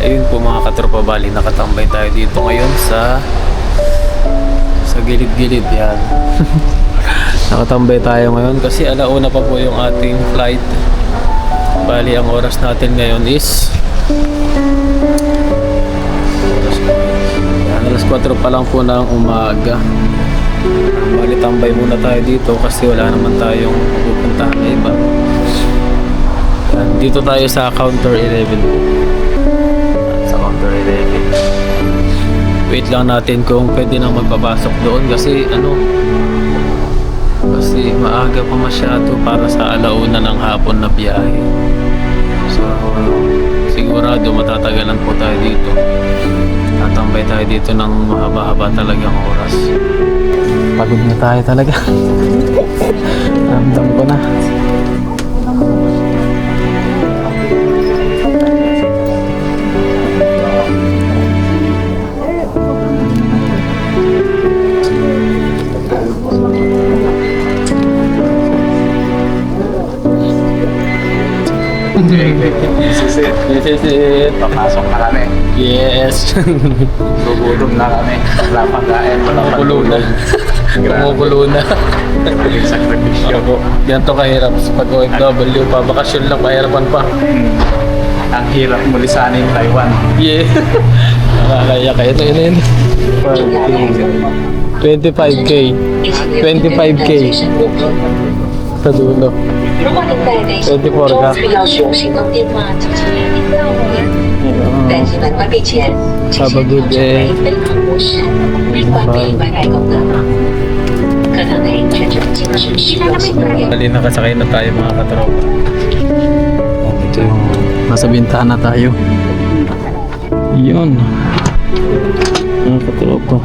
Ayun po mga katropa, bali nakatambay tayo dito ngayon sa gilid-gilid yan. Nakatambay tayo ngayon kasi alauna pa po yung ating flight. Bali ang oras natin ngayon is alas 4 pa lang po ng umaga. Bali tambay muna tayo dito kasi wala naman tayong pupuntahan na iba. Yan, dito tayo sa counter 11. Sa counter 11. Wait lang natin kung pwede nang magpapasok doon kasi kasi maaga pa masyado para sa alauna ng hapon na biyahe. So sigurado matatagalan po tayo dito. Tatambay tayo dito ng mahaba-haba talagang oras. Pagod na tayo talaga. Ramdam ko na. This is it. Papasok na kami. Yes. Gugutom na kami. Wala pang kain. Wala pang Kumukulo na. Kumukulo na. Naging sakripisyo. Ganito kahirap pag OFW pa. Bakasyon lang, mahirapan pa. Ang hirap muli sana yung Taiwan. Yeah. Nakakaya ka. Ito. 25K. 25K. Sa dulo. 24 ka. 不要使用行动电话进行语音到我们。在机门关闭前，请先调整为飞行模式，并关闭 WiFi 功能。课堂内全程禁止使用行动电话。 Bali nakasakay na tayo mga katropa. Ito yung nasa bintana tayo. Yun. Mga katropa.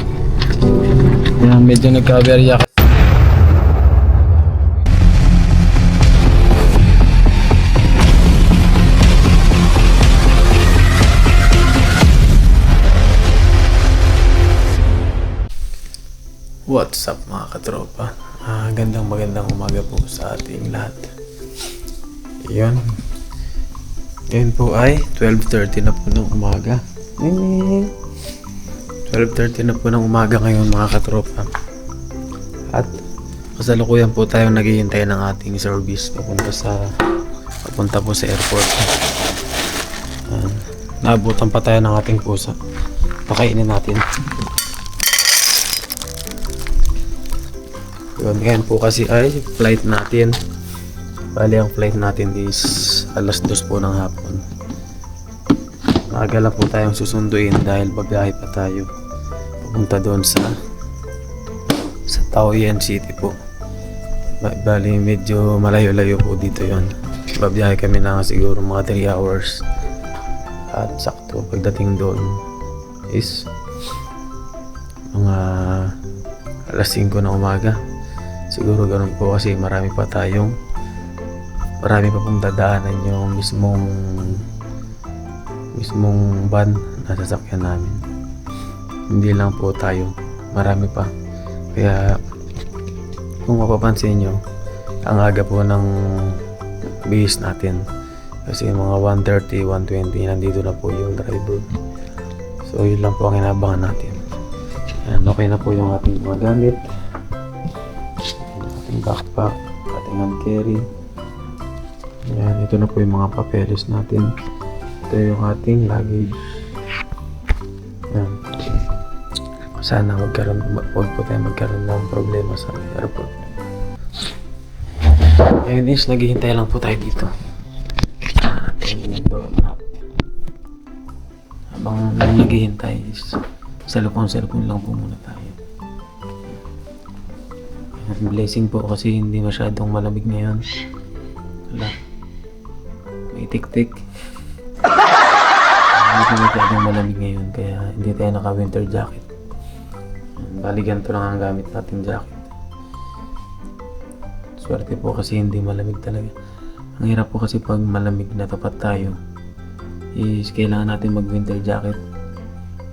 Yan, medyo nagka-aberya. What's up mga katropa? Magandang umaga po sa ating lahat. Yun. Yun po ay 12:30 na po ng umaga. 12:30 na po ng umaga ngayon mga katropa. At kasalukuyan po tayong naghihintay ng ating service papunta po sa airport. Naabutan pa tayo ng ating pusa. Pakainin natin. Yun, ngayon po kasi ay flight natin. Bali ang flight natin is alas 2 po ng hapon. Maaga lang po tayong susunduin dahil bagahe pa tayo papunta doon sa Taoyuan City po. Bali medyo malayo-layo po dito yon. Babiyahe kami na siguro mga 3 hours. At sakto pagdating doon is mga alas 5 ng umaga. Siguro ganun po kasi marami pa pong dadaanan yung mismong van na sasakyan namin. Hindi lang po tayo, marami pa. Kaya kung mapapansin nyo, ang aga po ng bihis natin. Kasi mga 1:30, 1:20 nandito na po yung driver. So yun lang po ang inabangan natin. Ayan, okay na po yung ating mga gamit. Ating backpack, ating hand carry. Ayan, ito na po yung mga papeles natin. Ito yung ating luggage. Ayan. Sana huwag po tayo magkaroon ng problema sa airport. Ayan is, naghihintay lang po tayo dito. Habang naghihintay is, cellphone lang po muna tayo. Blessing po kasi hindi masyadong malamig ngayon. Wala. May tik-tik. Hindi masyadong malamig ngayon kaya hindi tayo naka-winter jacket. Bali ganito lang ang gamit natin jacket. Swerte po kasi hindi malamig talaga. Ang hirap po kasi pag malamig na tapat tayo is kailangan natin mag-winter jacket.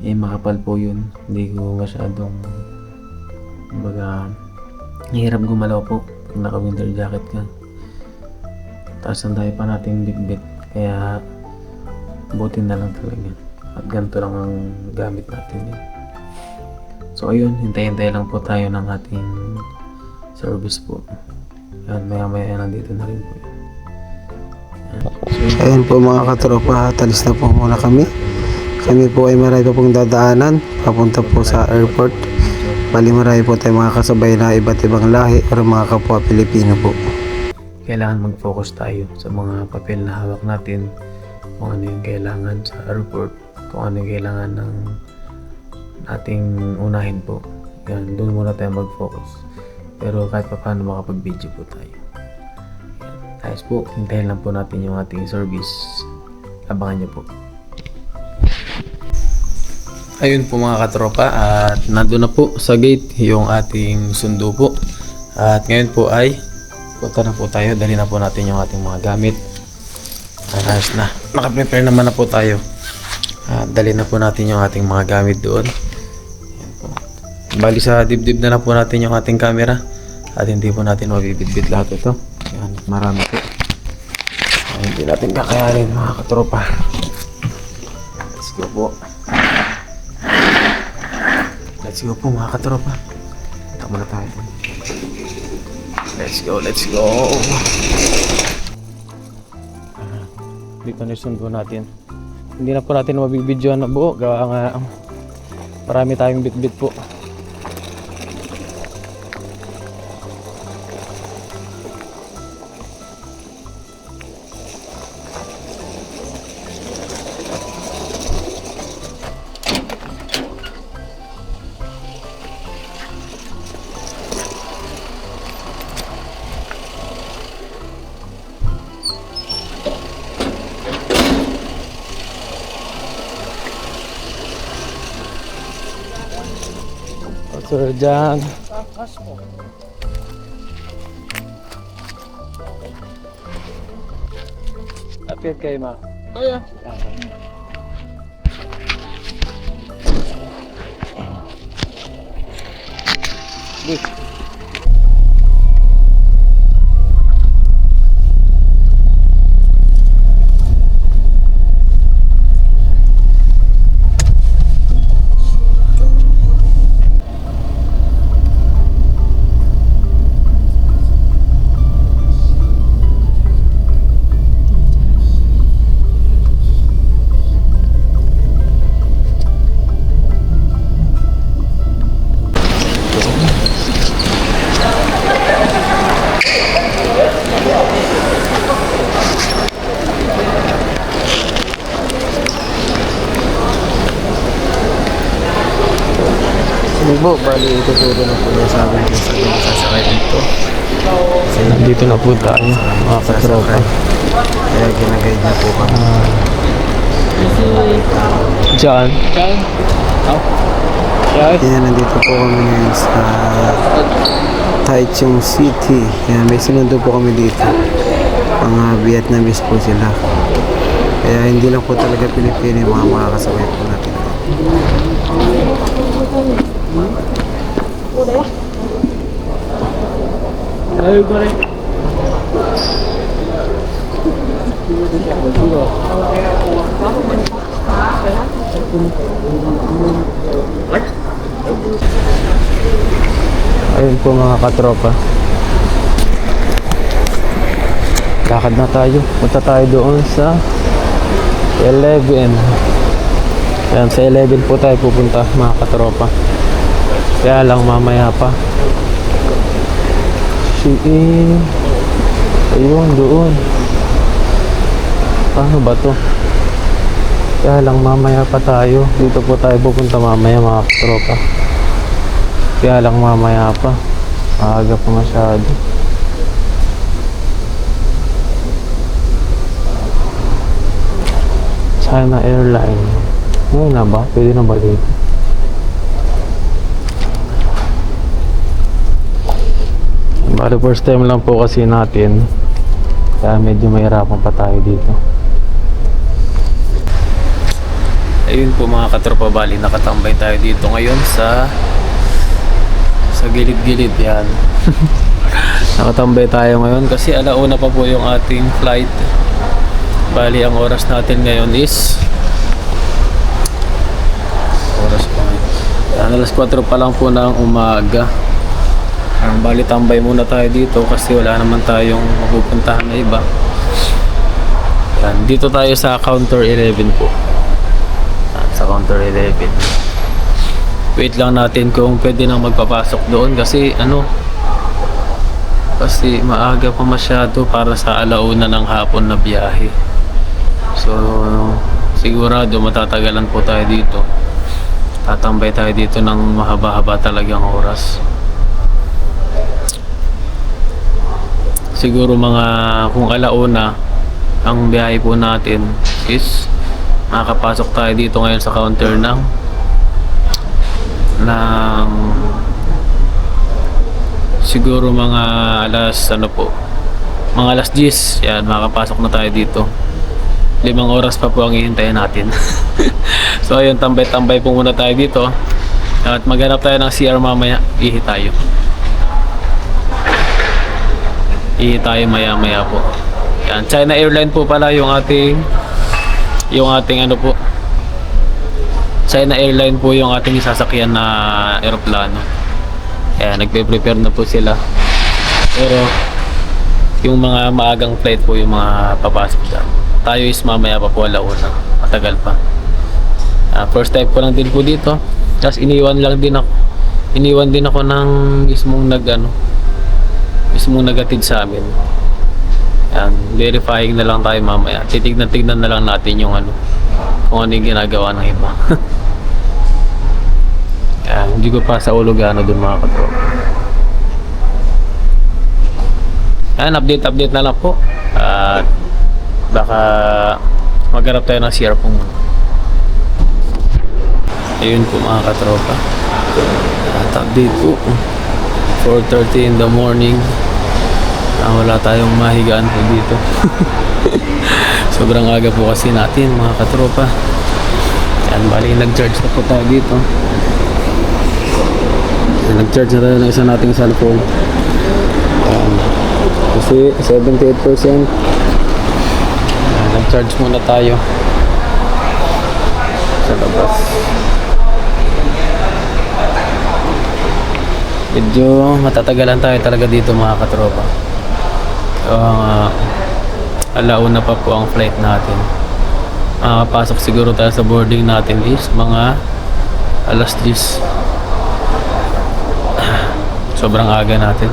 Makapal po yun. Hindi ko masyadong hirap gumalaw po pag naka-winter jacket ka. Tapos ang dami pa natin bitbit. Kaya buti na lang talaga. At ganito lang ang gamit natin yun. So ayun, hintay-hintay lang po tayo ng ating service po. Yan, maya-maya nandito na rin po yun. Ayan po mga katropa, talis na po muna kami. Kami po ay marami pa pong dadaanan papunta po sa airport. Bali marami po tayong mga kasabay na iba't ibang lahi o mga kapwa Pilipino po. Kailangan mag-focus tayo sa mga papel na hawak natin, kung ano yung kailangan sa airport, kung ano yung kailangan ng ating unahin po. Yan, doon muna tayo mag-focus. Pero kahit pa paano makapag-video po tayo. Yan. Ayos po, hintayin lang po natin yung ating service. Abangan nyo po. Ayun po mga katropa, at nandun na po sa gate yung ating sundo po. At ngayon po ay punta na po tayo, dali na po natin yung ating mga gamit. Ayos na, naka-prepare naman na po tayo. Dali na po natin yung ating mga gamit doon. Bali sa dibdib na lang po natin yung ating camera at hindi po natin mabibitbit lahat ito. Yan, marami po. Hindi natin kakayanin mga katropa. Let's go po. Let's go po mga katropa. Punta muna tayo. Let's go, let's go. Dito na yung sundo natin. Hindi na po natin mabibidyoan na buo. Gawa nga marami tayong bitbit po. Sir Jan. Apit kayo ma. Kaya. Good. Po, bali ituturo na po niya sa akin kung saan yung sasakay dito. Kasi nandito na po tayo, mga katropa. Kaya ginagay niya po kami. Diyan. Kaya nandito po kami ngayon sa Taichung City. Kaya may sinundo po kami dito. Mga Vietnamese po sila. Kaya hindi lang po talaga Pilipino yung mga kasabay po natin. Ayun po mga katropa. Lakad na tayo. Punta tayo doon sa 11. Ayan, sa 11 po tayo pupunta mga katropa. Kaya lang mamaya pa. Ayun, doon. Paano ba to? Kaya lang mamaya pa tayo. Dito po tayo pupunta mamaya mga katropa. Kaya lang mamaya pa. Maaga pa masyado. China Airline. Ngayon na ba? Pwede na ba dito? Bali first time lang po kasi natin. Kaya medyo mahirapan pa tayo dito. Ayun po mga katropa, bali nakatambay tayo dito ngayon sa gilid-gilid yan. Nakatambay tayo ngayon kasi alauna pa po yung ating flight. Bali ang oras natin ngayon is Alas 4 pa lang po ng umaga. Bali tambay muna tayo dito kasi wala naman tayong mapupuntahan na iba. Yan, dito tayo sa counter 11 po. Yan, sa counter 11. Wait lang natin kung pwede nang magpapasok doon kasi kasi maaga pa masyado para sa alauna ng hapon na biyahe. So sigurado matatagalan po tayo dito. Tatambay tayo dito ng mahaba-haba talagang oras. Siguro mga kung alauna ang biyahe po natin is makakapasok tayo dito ngayon sa counter ng siguro mga mga alas 10. Yan, makakapasok na tayo dito. 5 oras pa po ang hihintayin natin. So ayun, tambay-tambay po muna tayo dito at maghanap tayo ng CR mamaya. Ihi tayo maya po. Yan, China Airline po pala yung ating China Airline po yung ating sasakyan na eroplano. Kaya nagpe-prepare na po sila. Pero yung mga maagang flight po yung mga papasok dyan. Tayo is mamaya pa po alauna. Matagal pa. First time ko lang din po dito. Tapos iniwan din ako ng mismong nagatid sa amin. Yan, verifying na lang tayo mamaya. Titignan na lang natin yung kung ano yung ginagawa ng iba. Hindi ko pa sa ulo gaano dun mga katropa. Yan, update na lang po. At baka maghanap tayo ng CR po muna. Ayun po mga katropa. At update po. 4:30 in the morning. Wala tayong mahigaan po dito. Sobrang aga po kasi natin mga katropa. Yan, bali nag-charge na po tayo dito. Nag-charge na tayo ng isa nating cellphone. Kasi 78%. Nag-charge muna tayo sa labas. Medyo matatagalan tayo talaga dito mga katropa. Alauna pa po ang flight natin. Makakapasok siguro tayo sa boarding natin is mga alas 10. Sobrang aga natin.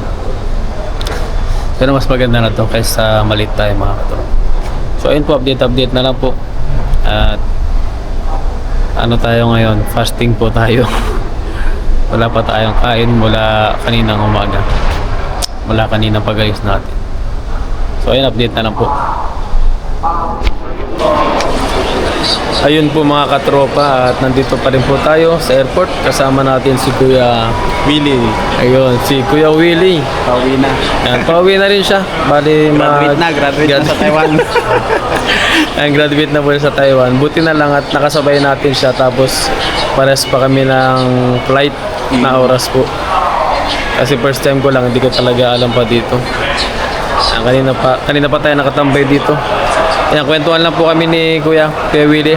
Pero mas maganda na to kaysa malit tayo mga katropa. So ayun po, update na lang po. At tayo ngayon, fasting po tayo. Wala pa tayong kain mula kaninang umaga. Mula kaninang pag-ayos natin. So ayun, update na lang po. Ayun po mga katropa, at nandito pa rin po tayo sa airport. Kasama natin si Kuya Willie. Ayun, si Kuya Willie. Pauwi na. Yan, pauwi na rin siya. Bali, Graduate na sa Taiwan. Graduate na po sa Taiwan. Buti na lang at nakasabay natin siya. Tapos pares pa kami ng flight na oras po. Kasi first time ko lang, hindi ko talaga alam pa dito. Kanina pa tayo nakatambay dito. Ayan, kwentuhan lang po kami ni Kuya Willie.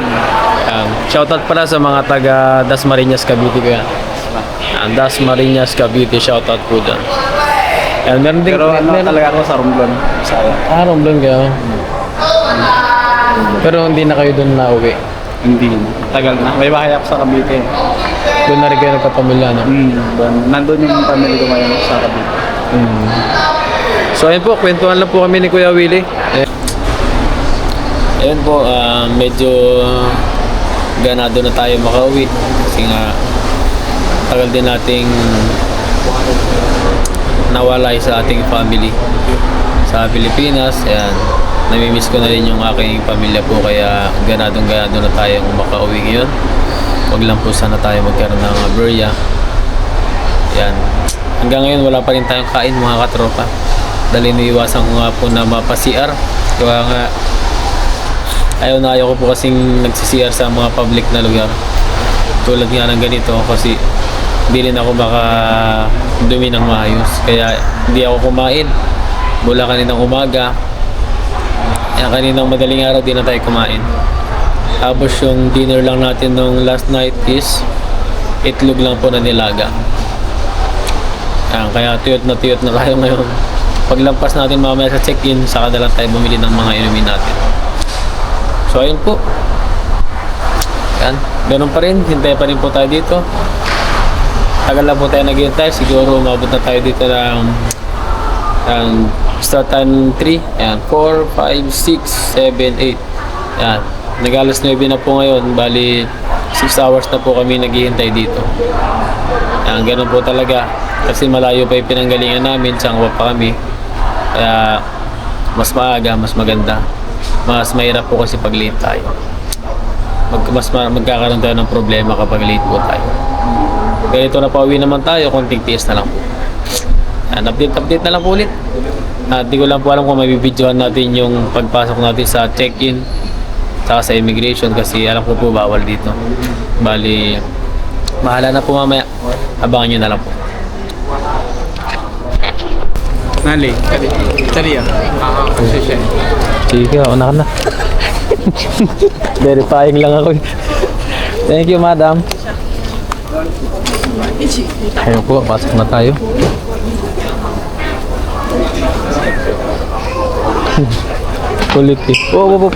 Shoutout pala sa mga taga Dasmariñas, Cavite ko yan. Dasmariñas, Cavite, shoutout po dyan. Ayan, meron din. Pero talaga ako sa Romblon. Romblon kayo. Pero hindi na kayo doon nauwi. Hindi. Tagal na. May bahay ako sa Cavite. Doon na rin kayo nagpapamilya, no? Nandun yung family ko ngayon sa Cavite. So ayun po, kwentuhan lang po kami ni Kuya Willie. Ayun po, medyo ganado na tayo makauwi. Kasi nga, tagal din nating nawalay sa ating family sa Pilipinas. Ayan, namimiss ko na rin yung aking pamilya po, kaya ganado na tayong makauwi ngayon. Huwag lang po sana tayo magkaroon ng aberya. Ayan, hanggang ngayon wala pa rin tayong kain mga katropa. Dahil iniiwasan ko nga po na mapa-CR. Kaya nga ayaw ko po kasing nagsi-CR sa mga public na lugar. Tulad nga ng ganito kasi hindi rin ako dumi ng maayos. Kaya hindi ako kumain mula kaninang umaga. Kaya kaninang madaling araw din na tayo kumain. Tapos yung dinner lang natin nung last night is itlog lang po na nilaga. Kaya tuyot na tayo ngayon. Paglampas natin mamaya sa check-in, saka na lang tayo bumili ng mga inumin natin. So ayun po. Yan, ganun pa rin, hintay pa rin po tayo dito. Tagal lang po tayo naghihintay, siguro umabot na tayo dito ng start time 3, yan, 4, 5, 6, 7, 8. Yan, nag-alas 9 na po ngayon, bali 6 hours na po kami naghihintay dito. Yan, ganun po talaga, kasi malayo pa yung pinanggalingan namin, sangwa pa kami. Kaya mas maaga, mas maganda. Mas mahirap po kasi pag late tayo. Magkakaroon tayo ng problema kapag late po tayo. Ganito na pauwi naman tayo, konting tiis na lang po. And update na lang po ulit. At di ko lang po alam kung mabibidyohan natin yung pagpasok natin sa check-in saka sa immigration, kasi alam ko po bawal dito. Bali, mahala na po mamaya. Abangan nyo na lang po. Nali, tali yan. Sige, una ka na. Verifying lang ako. Thank you, madam. Ayun po, pasok na tayo. Kulit eh. Oh.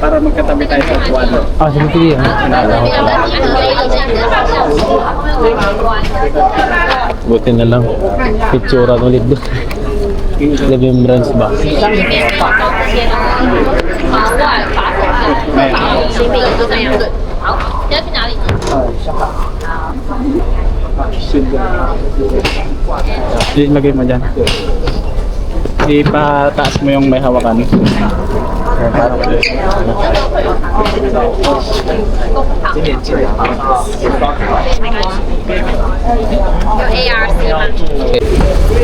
Para magkatabi tayo sa buwan. Sige. Buti na lang. Picturean ulit doon. Remembrance ba? Lagay mo dyan. Ipataas mo yung may hawakan.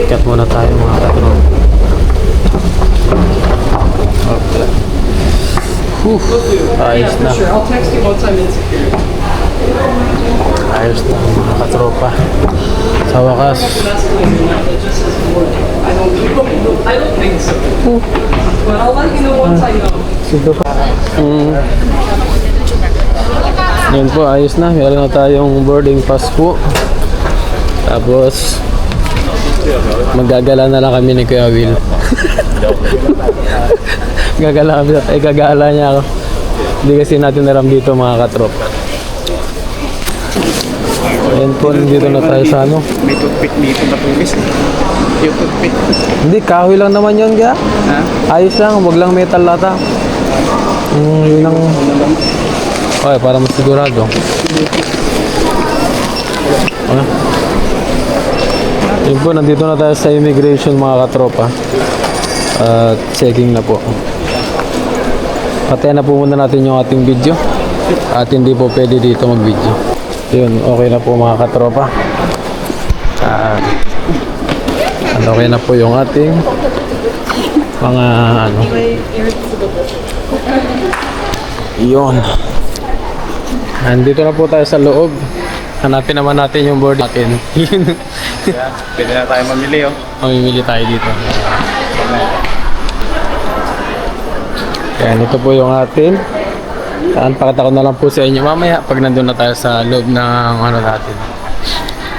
Cut muna tayo mga katro. Okay. Ayos na. Ayos na mga katropa. Sa wakas. Sito pa. Yan po, ayos na. Meron na tayong boarding pass po. Tapos maggagala na lang kami ni Kuya Will. Gagala kami. Gagala niya ako. Hindi kasi natin naram dito mga katrop. Ayan po, dito na tayo sa ano. May toothpick dito na tumis. Yung toothpick. Hindi, kahoy lang naman yun kaya. Ha? Ayos lang, wag lang metal lata. Yun ang... Okay, para mas sigurado. Yun po, nandito na tayo sa immigration mga katropa. Checking na po. Patayin na po muna natin yung ating video. At hindi po pwede dito mag-video. Yun, okay na po mga katropa. Okay na po yung ating mga ano. Yun. Nandito na po tayo sa loob. Hanapin naman natin yung board natin. Pwede na tayo mamili, oh. Mamimili tayo dito. Yan, ito po yung atin. Pakita ko na lang po sa inyo mamaya pag nandun na tayo sa loob ng ano natin,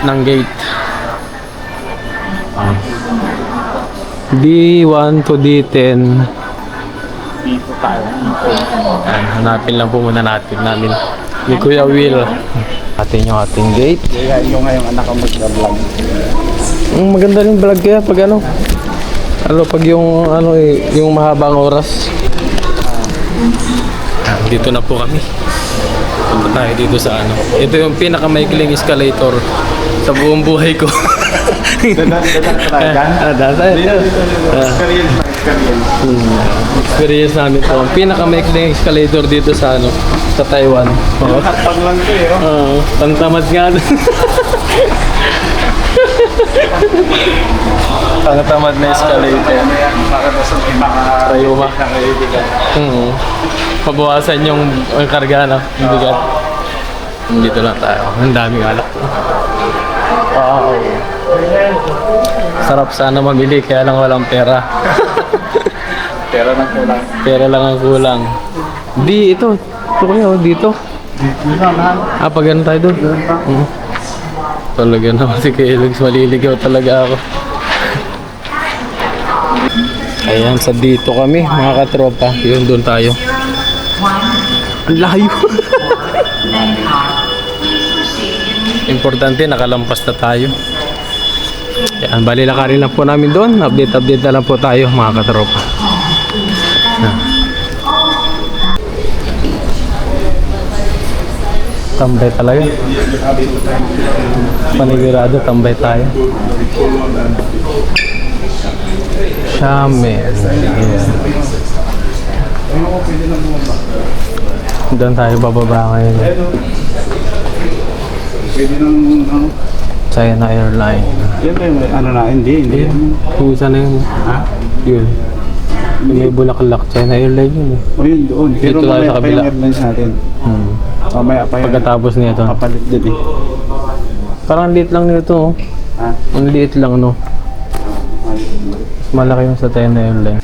ng gate. D1 to D10. Dito tayo. Yan, hanapin lang po muna namin ni Kuya Will. Atin yung ating gate. Kaya yung ngayong anak ko mag-vlog. Maganda rin vlog kaya pag ano. Pag yung ano yung mahabang oras. Dito na po kami. Punta tayo dito sa ano. Ito yung pinakamaikling escalator sa buong buhay ko. Experience namin to. Ang pinakamaikling escalator dito sa ano, sa Taiwan. Pag lang to, eh. Pangtamad nga. Pangtamad na escalator. Rayuma. Pabawasan yung karga na, yung bigat. Dito lang tayo. Ang daming alak. Wow. Sarap sana mamili, kaya lang walang pera. Pero nang kulang. Pera lang ang kulang. Di, ito. Ito kayo, dito. Pag ganun tayo doon. Talaga naman si Kelix, maliligaw talaga ako. Ayan, sa dito kami, mga katropa. Yun, doon tayo. Ang layo. Importante, nakalampas na tayo. Yan, bali lakarin lang po namin doon. Update na lang po tayo, mga katropa. Tambay talaga. Panigurado, tambay tayo. Shaman. Ayan. Doon tayo bababa ngayon. Pwede nang ano? China Airline. Yan ba yung ano na? Hindi. Yung isa na yun. Ha? Yun. Yung may Bulaklak. China Airline yun eh. O yun doon. Pero Dito tayo mamaya sa pa kabila. yung airlines natin. Mamaya pa yung Pagkatapos nito. kapalit din eh. Parang ang liit lang nito. Oh. Ha? Ang liit lang no. Malaki yung sa China Airline.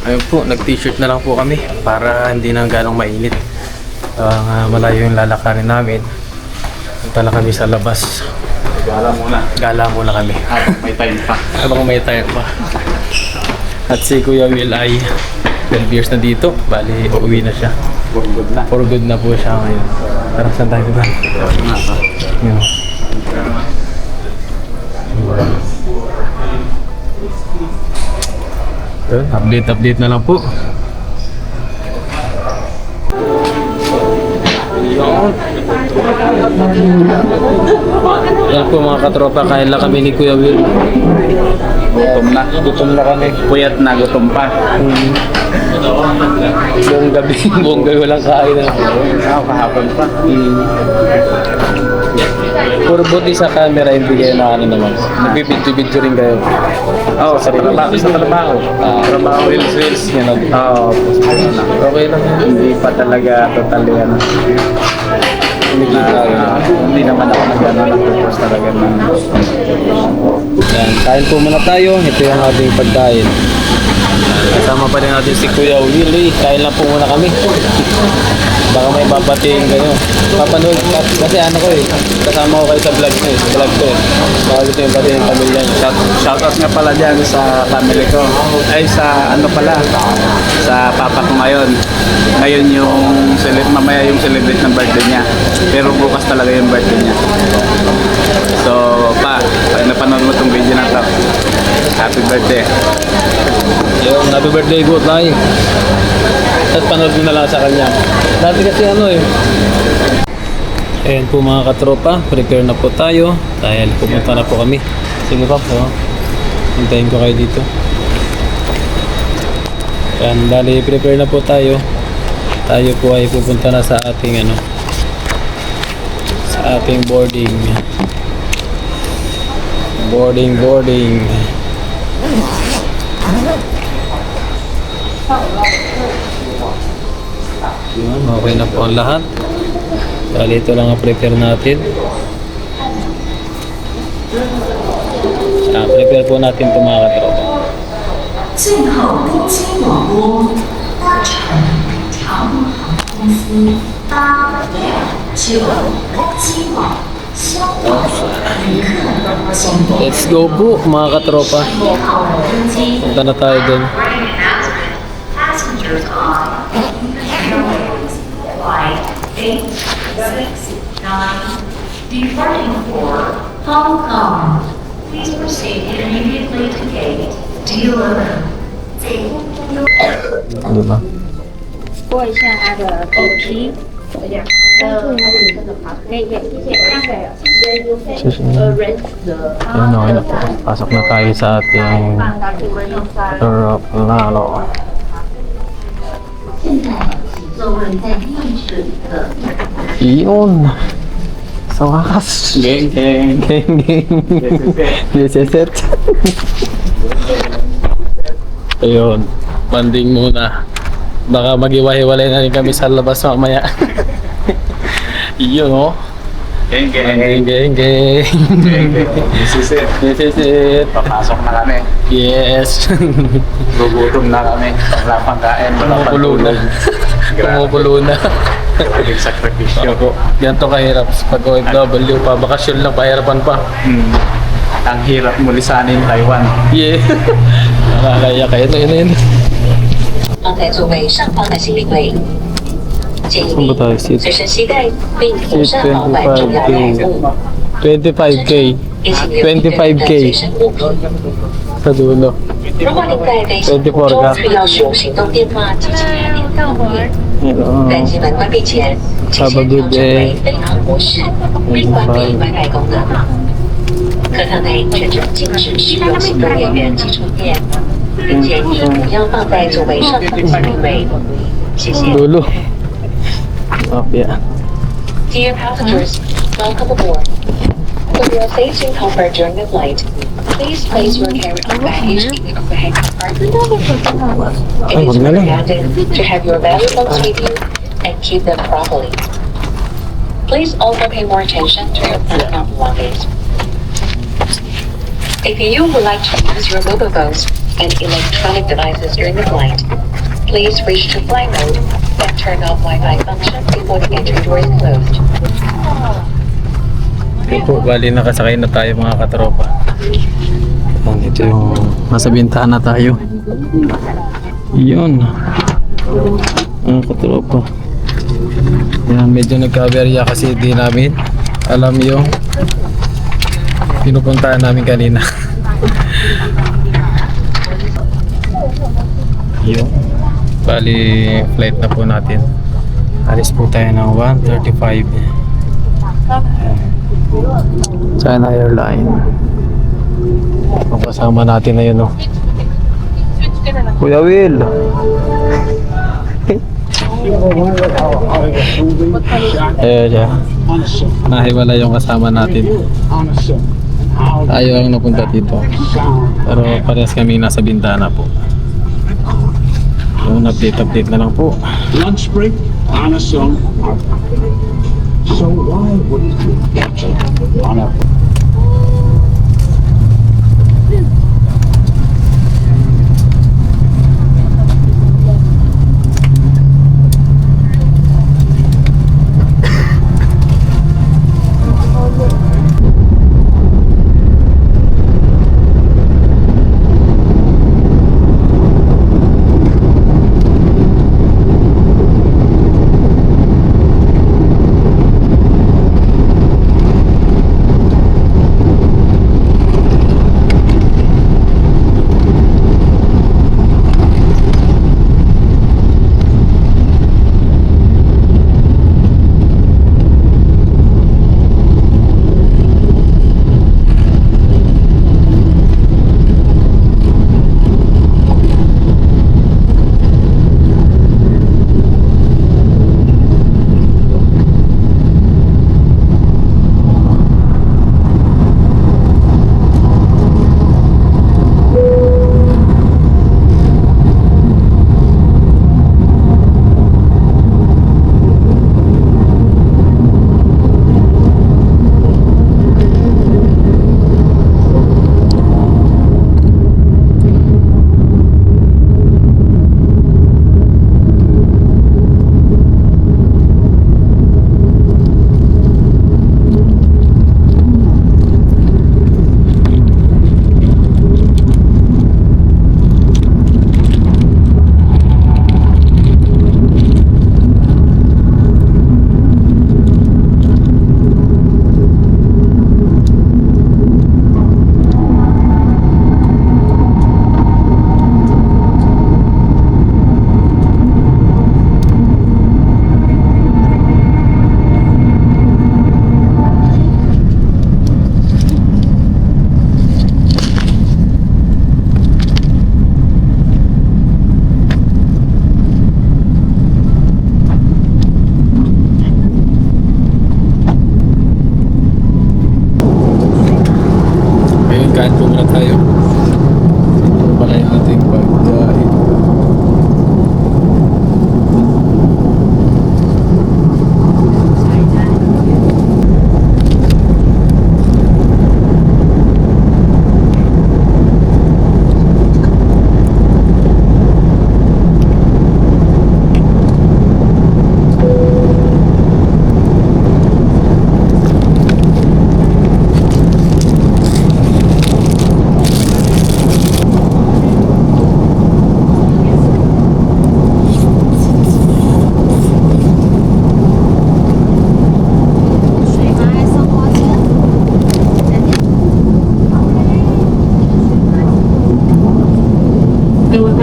Ayun po, nag-t-shirt na lang po kami para hindi na ganong mainit. Malayo yung lalakarin namin. Punta na kami sa labas. Gala muna kami. May time pa. Habang may time pa. At si Kuya Will ay 12 years na dito. Bali, uuwi na siya. Good na. For good na po siya ngayon. Tara, saan tayo ba? Yun. Yun, update na lang po. Yan po mga katropa, kain lang kami ni Kuya Will. Gutom na kami. Puyat na, gutom pa. Buong gabi walang kain na. Kahapon pa. Puro buti sa camera, hindi kayo na ano naman. Nagbibidyo-bidyo rin kayo. Oo, sa trabaho. Trabaho. Reels yan. Oo. Okay lang yan. Hindi pa talaga totally ano. Hindi naman ako nag-focus talaga ng Yan, kain po muna tayo. Ito yung ating pagkain. Kasama pa rin natin si Kuya Willie. Kain lang po muna kami. Baka may babatiin kayo. Papanood kasi ano ko eh. Kasama ko kayo sa vlog ko eh. Baka gusto yung batiin yung pamilya niyo. Shoutout nga pala dyan sa family ko. Ay sa ano pala, sa papa ko ngayon. Ngayon yung mamaya yung celebrate ng birthday niya. Pero bukas talaga yung birthday niya. So pa, pag napanood mo tong video na to, happy birthday. Yung happy birthday po tayo. At panood mo na lang sa kanya. Dati kasi ano eh. Ayan po mga katropa, prepare na po tayo. Dahil pumunta na po kami. Sige pa po. Hintayin ko kayo dito. Ayan, dali prepare na po tayo. Tayo po ay pupunta na sa ating ano, sa ating boarding. Boarding. Yun, okay na po ang lahat. Bali, ito lang ang prepare natin. Prepare po natin ito mga katropa. 最后登机广播，搭乘长航公司829机网消化旅客，请 Let's go po mga katropa. 1号登机。 Punta na tayo dun. Passengers on flight 869 departing for Hong Kong. Please proceed immediately to gate D11. Diba? 拨一下它的头皮，可以，谢谢。Ayun, okay na po. Pasok na tayo sa ating aeroplano. 现在，座位在地址的 Iyon! Sa wakas! Geng. Yes. Ayun, banding muna. Baka mag-iwa-hiwalay na rin kami sa labas mamaya. Iyon oh. Geng, geng. Geng, geng, geng. This is it. This is it. Papasok na kami. Yes. Gugutom na kami. Wala pang kain. Wala pang Kumukulo na. tulog. Kumukulo na. Grabe sakripisyo. Ako, ganito kahirap. Pag OFW pa, bakasyon lang, pahirapan pa. Ang hirap mo lisanin Taiwan. Yeah. Nakakaya kayo. Ito. 放在座位上方的行李柜。建议你随身携带并妥善保管重要文物， 25K. 一起留意个人的随身物品。 Sa dulo. 如果您在飞行途中需要使用行动电话及其他电子物品，在机门关闭前，请先调整为飞行模式，并关闭 WiFi 功能。课堂内全程禁止使用行动电源及充电，并建议不要放在座位上方的行李柜。谢谢。 Dulo. Mafia. Dear passengers, welcome aboard. For your safety and comfort during the flight, please place your carry-on baggage in the overhead compartment. It is recommended to have your valuables with you and keep them properly. Please also pay more attention to your personal belongings. If you would like to use your mobile phones and electronic devices during the flight, please reach to flight mode and turn off Wi-Fi function before the entry door is closed. Ito po, bali nakasakay na tayo mga katropa. Ito yung nasa bintana tayo. Yun. Mga katropa. Yan, medyo nagka-aberya kasi di namin alam yung pinupuntahan namin kanina. Yun. Bali, flight na po natin. Alis po tayo ng 1:35. China Airline. Ang kasama natin na yun, no? Kuya Will! Ayan siya. Nahiwala yung kasama natin. Ayaw ang napunta dito. Pero parehas kami nasa bintana po. Yung update na lang po. Lunch break on a song. So why wouldn't you watch it on a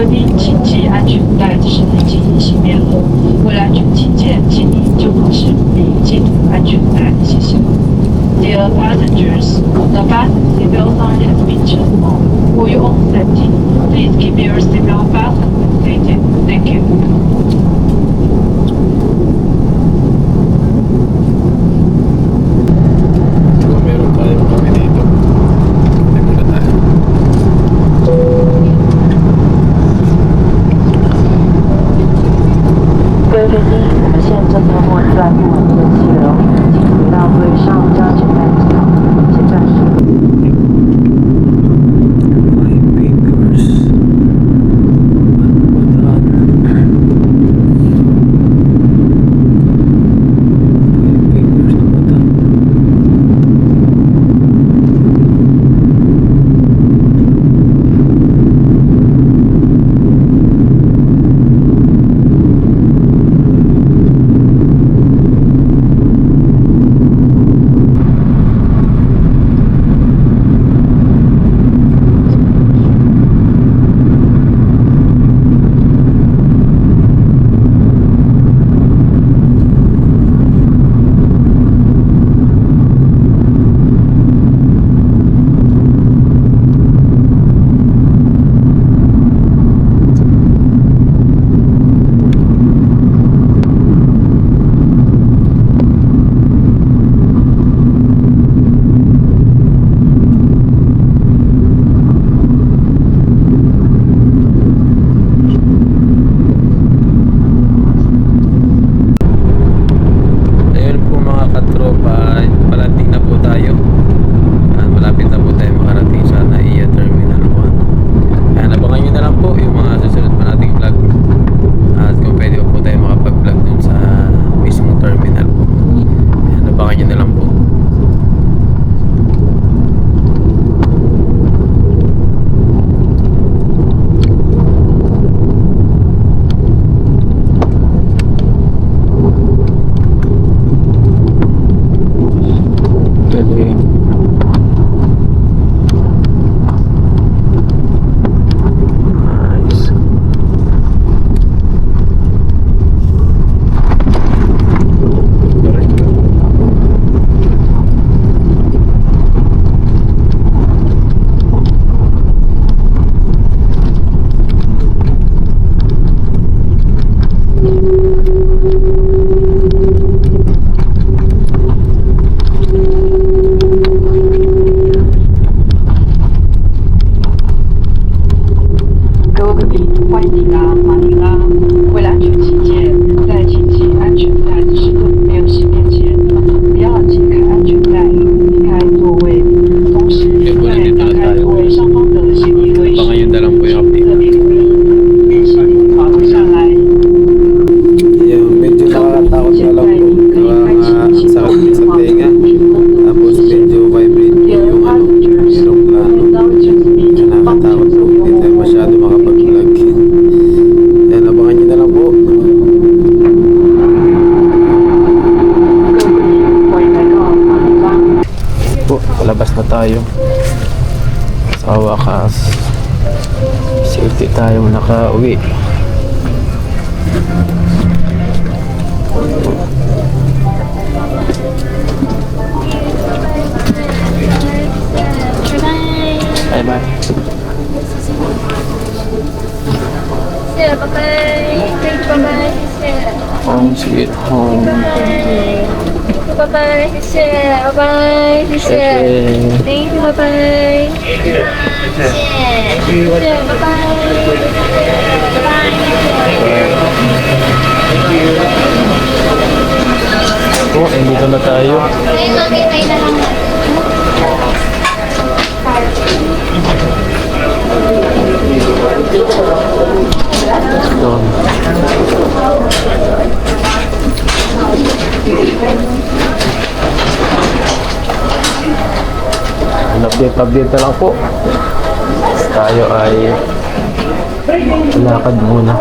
和您请系安全带，这是您进行熄灭后。为了安全起见，请您就好是并系安全带，谢谢。Dear passengers, the fasten seatbelt sign has been turned on. For your own safety, please keep your seatbelt fastened when seated. Thank you. So, meron tayong kami dito. Ay, muna tayo. 各位飞机，我们现在正在末次来不完的气流，请回到座位上加安全带系好。现在是。 Five fingers. Five fingers na bata. Ayun po mga katropa, parating na po tayo. Malapit na po tayo makarating sa NAIA Terminal 1. Kaya abangan nyo na lang po yung mga susunod pa nating vlog. At kung pwede po tayo makapag-vlog dun sa mismong terminal po. Kaya abangan nyo na lang po. Pwede. Nice. Labas na tayo. Sa wakas, safety tayo nakauwi. Bye bye. Bye bye. Thank you. Bye bye. Home sweet home. Bye bye. 谢谢，拜拜，谢谢，Thank you，拜拜，谢谢，拜拜，拜拜。Oh, dito na tayo. Ay, mag-itay na lang. Doon. Update na lang po. Tayo ay lakad muna.